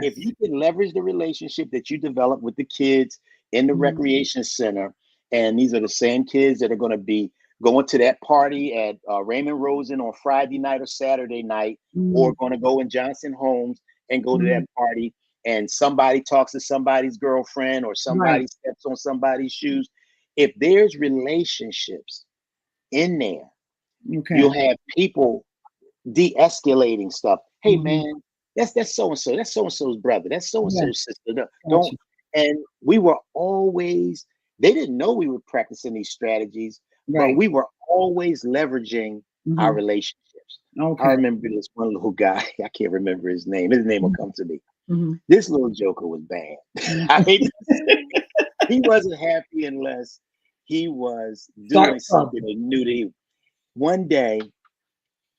B: if you
A: Yes.
B: can leverage the relationship that you develop with the kids in the
A: Mhm.
B: recreation center, and these are the same kids that are going to be going to that party at Raymond Rosen on Friday night or Saturday night, or
A: Mhm.
B: going to go in Johnson Homes and go to that
A: Mhm.
B: party, and somebody talks to somebody's girlfriend, or
A: Right.
B: somebody steps on somebody's shoes. If there's relationships in there,
A: Okay.
B: you'll have people de-escalating stuff. Hey
A: Mhm.
B: man, that's so and so. That's so and so's brother. That's so and
A: Yes.
B: so's sister. Don't.
A: Gotcha.
B: And we were always. They didn't know we were practicing these strategies, but
A: Right.
B: we were always leveraging our
A: Mhm.
B: relationships. I
A: Okay.
B: remember this one little guy. I can't remember his name. His name will
A: Mhm.
B: come to me.
A: Mhm.
B: This little joker was bad.
A: Mhm.
B: I hate to say it. He wasn't happy unless he was
A: Start
B: doing something
A: trouble.
B: that knew that one day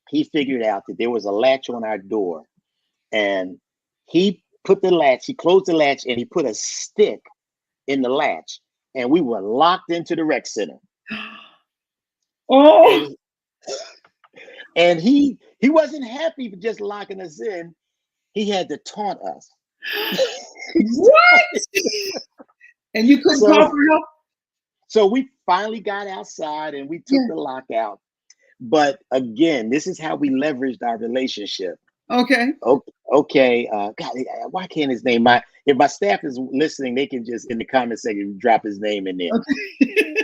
B: he figured out that there was a latch on our door, and he closed the latch, and he put a stick in the latch, and we were locked into the rec center.
A: Oh,
B: And he wasn't happy for just locking us in. He had to taunt us.
A: what? And you couldn't call
B: so
A: for help?
B: so we finally got outside and we took
A: Yeah.
B: the lock out. But again, this is how we leveraged our relationship.
A: Okay.
B: Okay, God, why can't his name? If my staff is listening, they can just in the comment section drop his name in there.
A: Okay.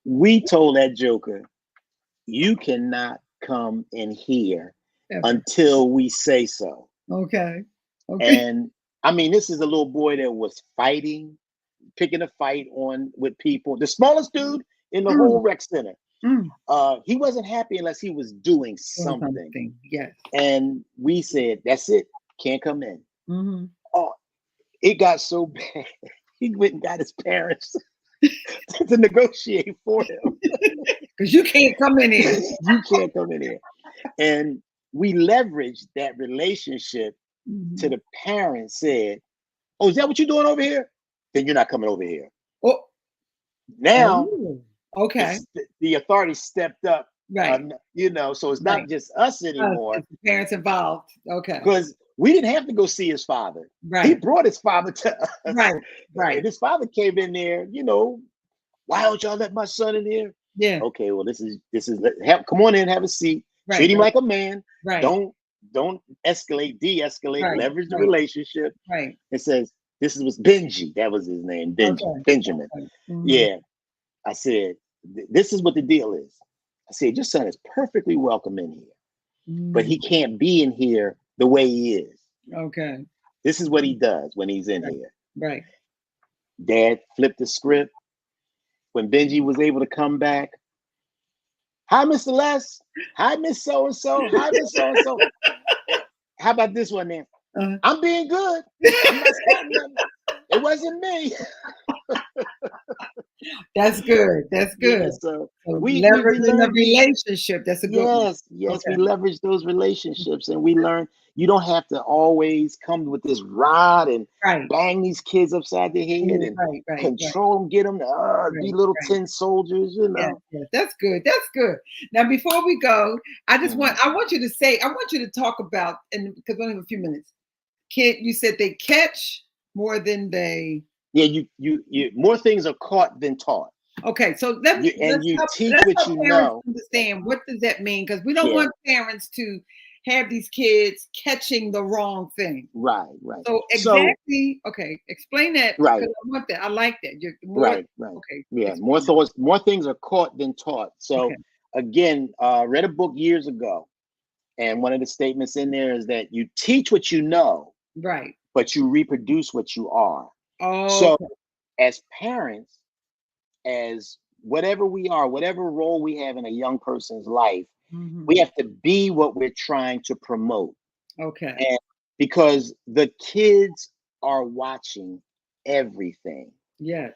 B: We told that joker, you cannot come in here
A: Ever.
B: until we say so.
A: Okay. Okay.
B: And I mean, this is a little boy that was fighting, picking a fight on with people. The smallest dude in the whole
A: Mm,
B: rec center.
A: mm.
B: He wasn't happy unless he was doing
A: Doing
B: something.
A: something. Yes.
B: And we said, that's it, can't come in.
A: Mhm.
B: Oh, it got so bad. He went and got his parents to negotiate for him.
A: Because you can't come in here.
B: You can't come in here. And we leveraged that relationship to
A: Mhm.
B: the parents said, oh, is that what you're doing over here? Then you're not coming over here.
A: Oh,
B: Now
A: oh, okay.
B: the authorities stepped up
A: Right.
B: So it's
A: Right.
B: not just us anymore,
A: It's the parents involved. Okay.
B: because we didn't have to go see his father. He
A: Right.
B: brought his father to us.
A: Right. Right.
B: And his father came in there, why don't y'all let my son in here?
A: Yeah.
B: Okay, well, come on in, have a seat,
A: Right.
B: treat him
A: Right.
B: like a man.
A: Right.
B: Don't escalate, de-escalate,
A: Right.
B: leverage the
A: Right.
B: relationship.
A: Right.
B: It says, this was Benji. That was his name,
A: Okay.
B: Benjamin.
A: Okay. Mhm.
B: Yeah. I said, this is what the deal is. I said, your son is perfectly welcome in here, but he
A: Mm.
B: can't be in here the way he is.
A: Okay.
B: This is what he does when he's in
A: Right.
B: here.
A: Right.
B: Dad flipped the script. When Benji was able to come back, hi, Mr. Les. Hi, Miss So-and-so. Hi, Miss So-and-so. How about this one, then?
A: Uh-huh.
B: I'm being good. I'm not starting nothing. It wasn't me.
A: That's good. That's good.
B: Yeah, so
A: So
B: we
A: leveraging the
B: learned
A: relationship. That's a good one.
B: yes, we
A: Okay.
B: leverage those relationships, and we learn you don't have to always come with this rod and
A: Right.
B: bang these kids upside the head and
A: Right. Right. Right.
B: control them, get them to be
A: Right.
B: little
A: Right.
B: tin soldiers,
A: Yes, yes, that's good. That's good. Now, before we go, I want you to talk about, and because we only have a few minutes. You said they catch more than they.
B: Yeah, you more things are caught than taught.
A: Okay, so let's
B: You teach
A: let's
B: what
A: help
B: you
A: parents
B: know.
A: understand what does that mean, because we don't
B: Yeah,
A: want parents to have these kids catching the wrong thing.
B: right.
A: So
B: So
A: exactly, okay, explain that,
B: right,
A: because I want that. I like that. You're more
B: right.
A: okay.
B: Yeah,
A: Explain
B: more things are caught than taught.
A: that.
B: So
A: Okay,
B: again, read a book years ago, and one of the statements in there is that you teach what you know,
A: right.
B: but you reproduce what you are. So
A: Okay.
B: as parents, as whatever we are, whatever role we have in a young person's life, we
A: Mhm.
B: have to be what we're trying to promote.
A: Okay.
B: And because the kids are watching everything.
A: Yes.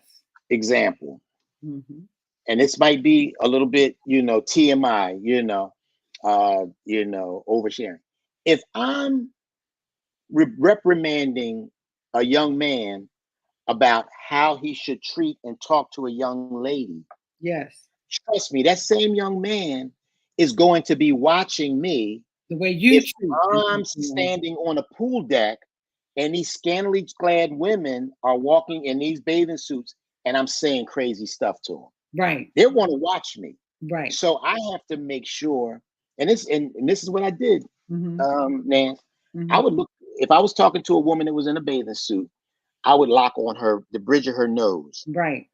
B: Example,
A: Mhm.
B: and this might be a little bit, TMI, oversharing. If I'm reprimanding a young man about how he should treat and talk to a young lady,
A: Yes.
B: trust me, that same young man is going to be watching me
A: The way you
B: if
A: treat.
B: I'm standing on a pool deck and these scantily clad women are walking in these bathing suits and I'm saying crazy stuff to them.
A: Right.
B: They want to watch me.
A: Right.
B: So I have to make sure, and this is what I did,
A: Mhm.
B: Nance. I
A: Mhm.
B: would look if I was talking to a woman that was in a bathing suit, I would lock on the bridge of her nose,
A: Right.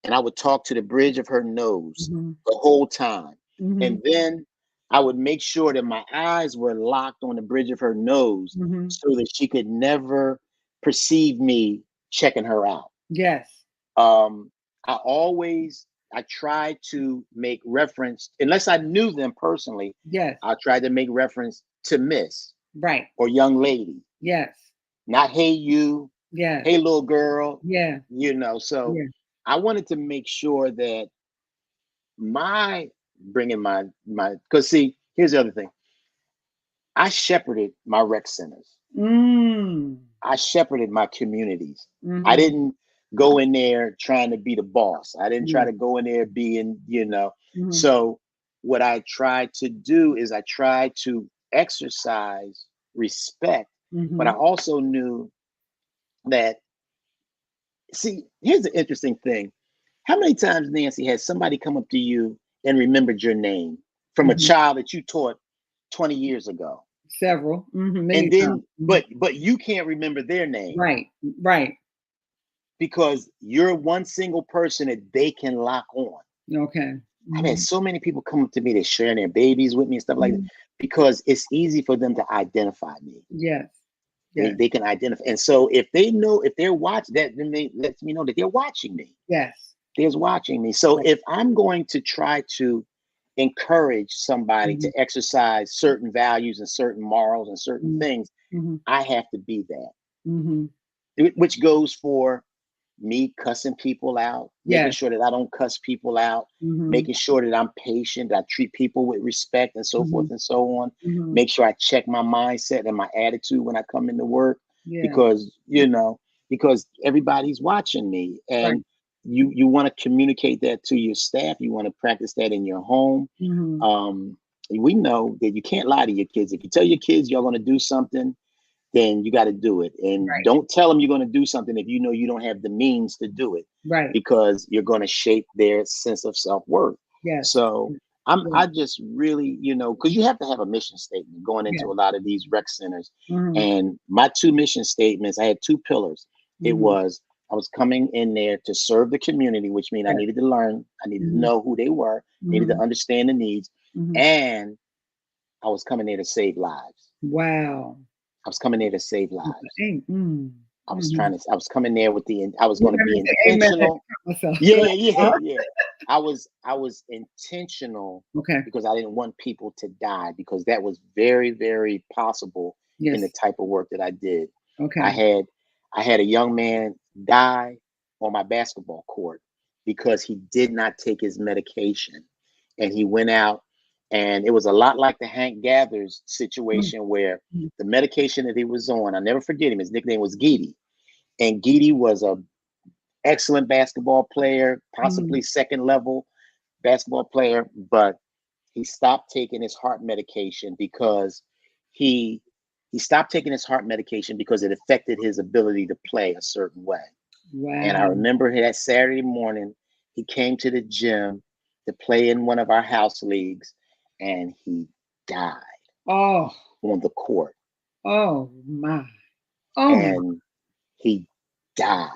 B: and I would talk to the bridge of her nose
A: Mhm.
B: the whole time.
A: Mhm.
B: And then I would make sure that my eyes were locked on the bridge of her nose
A: Mhm.
B: so that she could never perceive me checking her out.
A: Yes.
B: Um, I tried to make reference, unless I knew them personally,
A: Yes.
B: I tried to make reference to Miss
A: Right.
B: or young lady,
A: Yes.
B: not hey you,
A: Yes.
B: hey little girl,
A: Yeah.
B: So
A: Yeah.
B: I wanted to make sure that my bringing my because see, here's the other thing. I shepherded my rec centers.
A: Mm.
B: I shepherded my communities. I
A: Mhm.
B: didn't go in there trying to be the boss. I didn't try
A: Yeah.
B: to go in there being.
A: Mhm.
B: So what I tried to do is I tried to exercise respect, but I
A: Mhm.
B: also knew that, see, here's the interesting thing. How many times, Nancy, has somebody come up to you and remembered your name from a
A: Mhm.
B: child that you taught 20 years ago?
A: Several. Mhm.
B: And
A: Many times.
B: then,
A: Mhm.
B: but you can't remember their name
A: Right. Right.
B: because you're one single person that they can lock on.
A: Okay.
B: I've had
A: Mhm.
B: so many people come up to me, they're sharing their babies with me and stuff like that
A: Mhm.
B: because it's easy for them to identify me.
A: Yes.
B: They,
A: Yes.
B: they can identify. And so if they know, if they're watching that, then they lets me know that they're watching me.
A: Yes.
B: They're watching me. So
A: Right.
B: if I'm going to try to encourage somebody
A: Mhm.
B: to exercise certain values and certain morals and certain
A: Mhm.
B: things,
A: Mhm.
B: I have to be that.
A: Mhm.
B: Which goes for me cussing people out, making
A: Yes.
B: sure that I don't cuss people out,
A: Mhm.
B: making sure that I'm patient, that I treat people with respect and so forth
A: Mhm.
B: and so on.
A: Mhm.
B: Make sure I check my mindset and my attitude when I come into work
A: Yeah.
B: because, because everybody's watching me.
A: Right.
B: And you want to communicate that to your staff. You want to practice that in your home. We know that you can't lie to your kids. If you tell your kids you're going to do something, then you got to do it. And don't tell them you're going to do something if you know you don't have the means to do it.
A: Right.
B: Because you're going to shape their sense of self-worth.
A: Yes.
B: So I just really, because you have to have a mission statement going into a lot of these rec centers. And my 2 mission statements, I had 2 pillars. It was, I was coming in there to serve the community, which means I needed to learn, I needed to know who they were, needed to understand the needs, and I was coming there to save lives.
A: Wow.
B: I was coming there to save lives. I was I was coming there with I was going to be intentional. Yeah. I was intentional because I didn't want people to die, because that was very, very possible in the type of work that I did. I had a young man die on my basketball court because he did not take his medication, and he went out, and it was a lot like the Hank Gathers situation where the medication that he was on, I'll never forget him. His nickname was Geedy, and Geedy was a excellent basketball player, possibly second level basketball player, but he stopped taking his heart medication because he stopped taking his heart medication because it affected his ability to play a certain way. Wow. And I remember that Saturday morning, he came to the gym to play in one of our house leagues, and he died on the court.
A: Oh my.
B: And he died.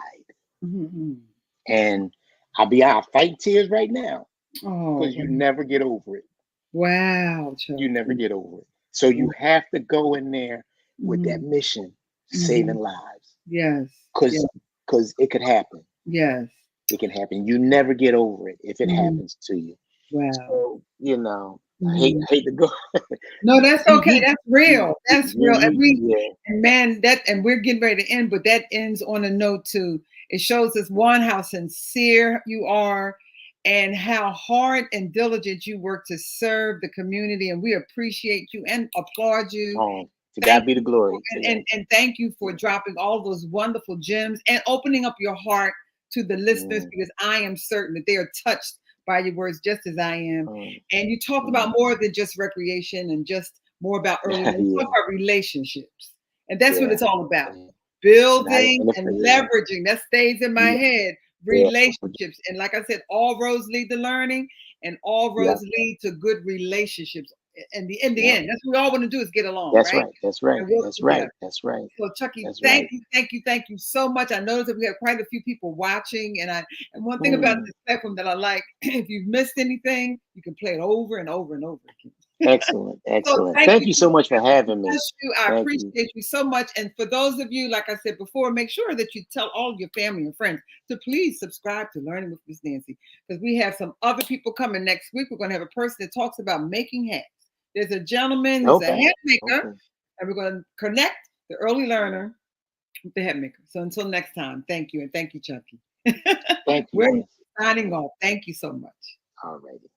B: And I'll fight tears right now because you never get over it.
A: Wow. Chuck.
B: You never get over it. So you have to go in there with that mission, saving lives.
A: Yes.
B: Because it could happen.
A: Yes.
B: It can happen. You never get over it if it happens to you.
A: Wow.
B: So, I hate to go.
A: No, that's okay. That's real. That's real. And we're getting ready to end, but that ends on a note too. It shows us, one, how sincere you are and how hard and diligent you work to serve the community. And we appreciate you and applaud you.
B: To God be the glory.
A: And thank you for dropping all those wonderful gems and opening up your heart to the listeners, because I am certain that they are touched by your words just as I am. And you talked about more than just recreation and just more about early learning. You talk about relationships. And that's what it's all about. Building and leveraging. That stays in my head. Relationships. And like I said, all roads lead to learning, and all roads lead to good relationships. And in the end, that's what we all want to do, is get along.
B: That's
A: right.
B: That's right.
A: So Chucky, thank you so much. I noticed that we have quite a few people watching, and one thing about this platform that I like, if you've missed anything, you can play it over and over and over again.
B: Excellent. So thank you so much for having me.
A: I appreciate you so much. And for those of you, like I said before, make sure that you tell all your family and friends to please subscribe to Learning with Miss Nancy, because we have some other people coming next week. We're going to have a person that talks about making hats. There's a gentleman who's a hat maker, and we're going to connect the early learner with the hat maker. So until next time, thank you. And thank you, Chucky.
B: Thank you.
A: We're signing off. Thank you so much.
B: All righty.